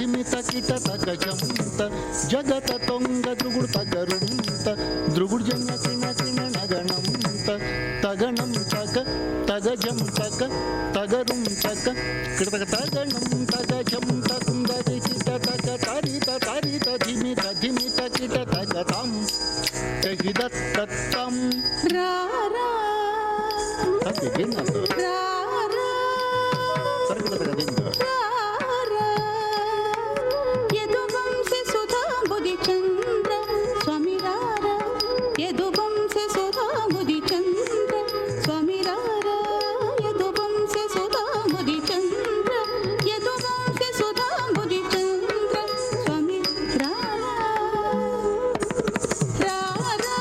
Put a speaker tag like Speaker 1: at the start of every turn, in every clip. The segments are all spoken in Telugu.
Speaker 1: ಧಿಮಿತ ಕಿಟ ತಗ ಜಂತ ಜಗತ ತೊಂಗ ದ್ರುಗುಡು ತಗರುಂತ ದ್ರುಗುಡು ಜಂಗ ಕಿಣ ಕಿಣ ನಗಣಂತ ತಗಣಂ ತಗ ತಗ ಜಂ ತಗ ತಗರುಂ ತಗ ಕಿಡತಗ ತಗಣಂ ತಗ ಜಂ ತಗುಂದ ಕಿಟ ತಗ ತಾರಿತ ತಾರಿತ ಧಿಮಿತ ಧಿಮಿತ ಕಿಟ ತಗ ತಂ ತಗಿದ ತತ್ತಂ
Speaker 2: ರಾರಾ
Speaker 1: ಅದೇನದು
Speaker 2: ರಾರಾ
Speaker 1: ಸರ್ಗದ
Speaker 2: ರಾರಾ ಯದುವಂಶಿ ಸುಧಾ ಬುಧಿಚಂದ್ರ ಸ್ವಾಮಿ ರಾರಾ ಯದುವಂಶಿ ಸುಧಾ ಬುಧಿಚಂದ್ರ ಸ್ವಾಮಿ ರಾರಾ ಯದುವಂಶಿ ಸುಧಾ ಬುಧಿಚಂದ್ರ ಯದುವಂಶಿ ಸುಧಾ ಬುಧಿಚಂದ್ರ ಸ್ವಾಮಿ ರಾರಾ ರಾರಾ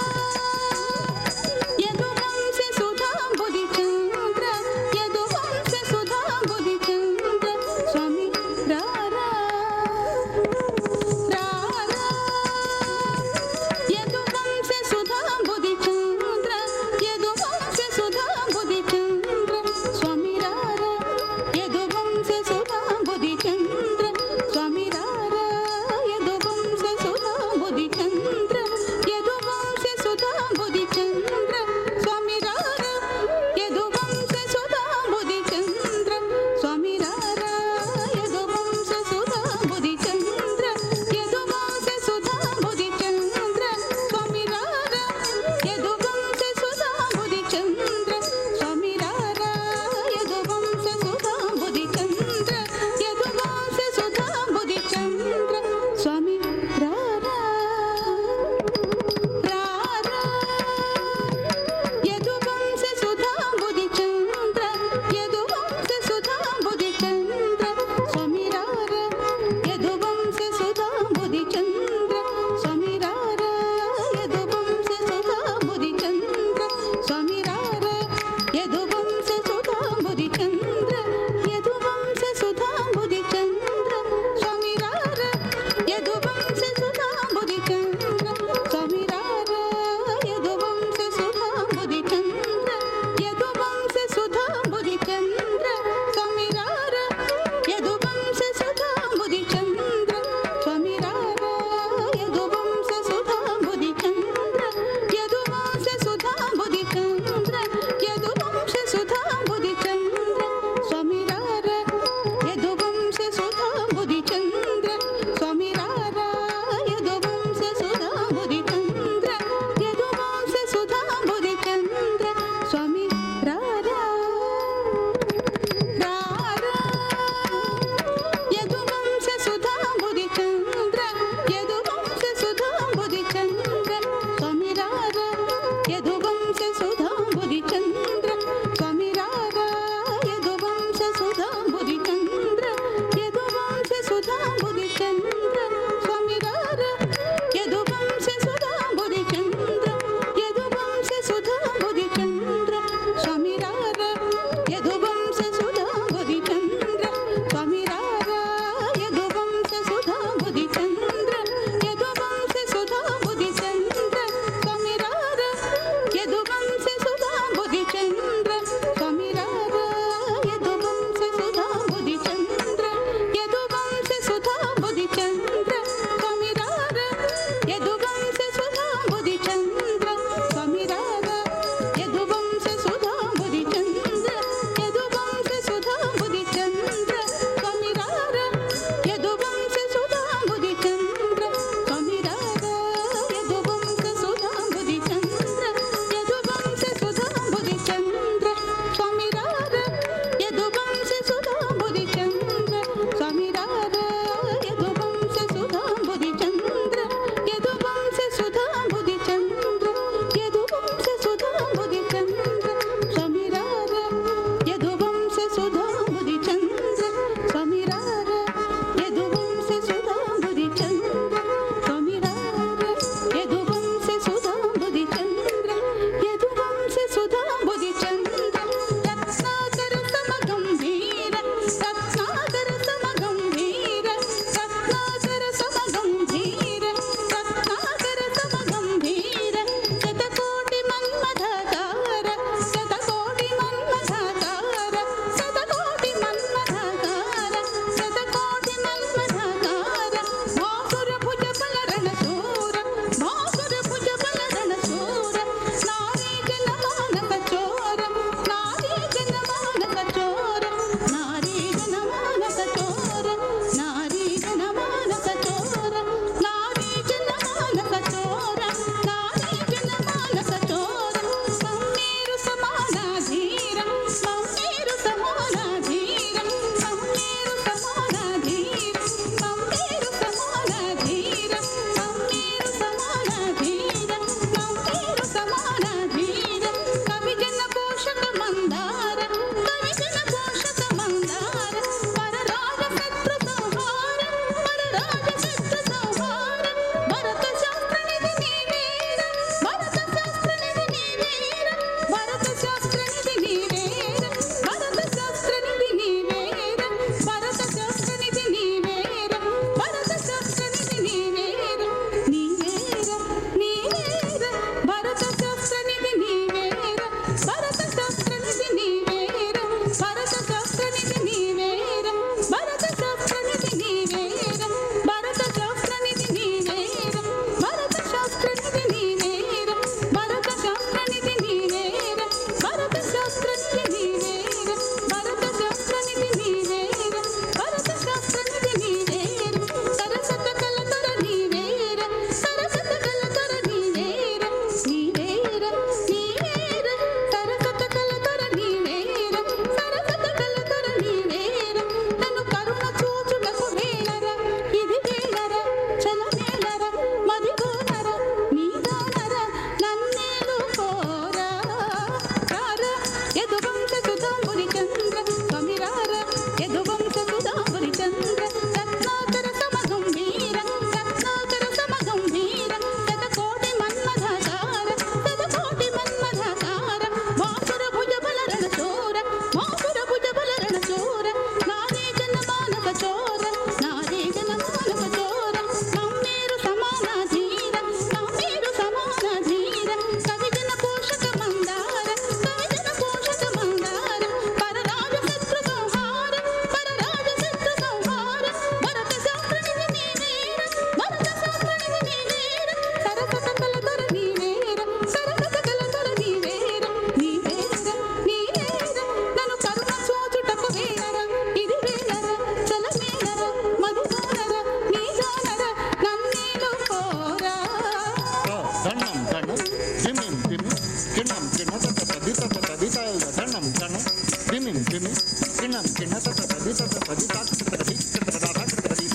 Speaker 1: కిణం కిణ తత తదిత తదిత ధనం ధనం దిమిం దిమి కిణం కిణ తత తదిత తదిత తది తదదా తది తది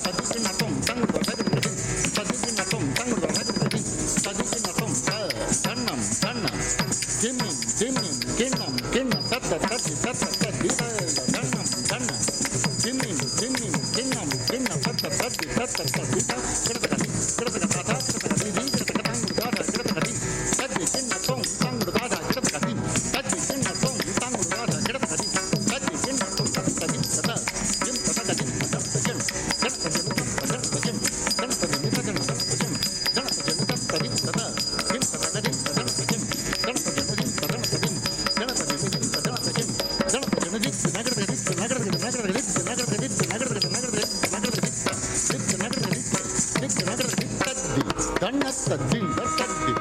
Speaker 1: తది కిణతం తంగు తది తది కిణతం తంగు తది తది కిణతం ధనం ధనం దిమిం దిమిం కిణం కిణ తత తది తత తది ధనం ధనం దిమిం దిమిం కిణం కిణ తత తది తత తది కడతది కడతద తత కడతది కడతద తంగు దాద కడతది తది కిణతం తంగు దాద కడతది తది కిణతం తంగు దాద కడతది తది కిణతం తది తద కిం తదది తదజం కడతది తదజం కడతది నితజం తదజం కడతది తదది తద కిం తదది తదజం కడతది తదజం తదజం కడతది తదజం కడతది నగరది నగరది నగరది నగరది నగరది నగరది నగరది నగరది ధన్న తద్ది తద్ది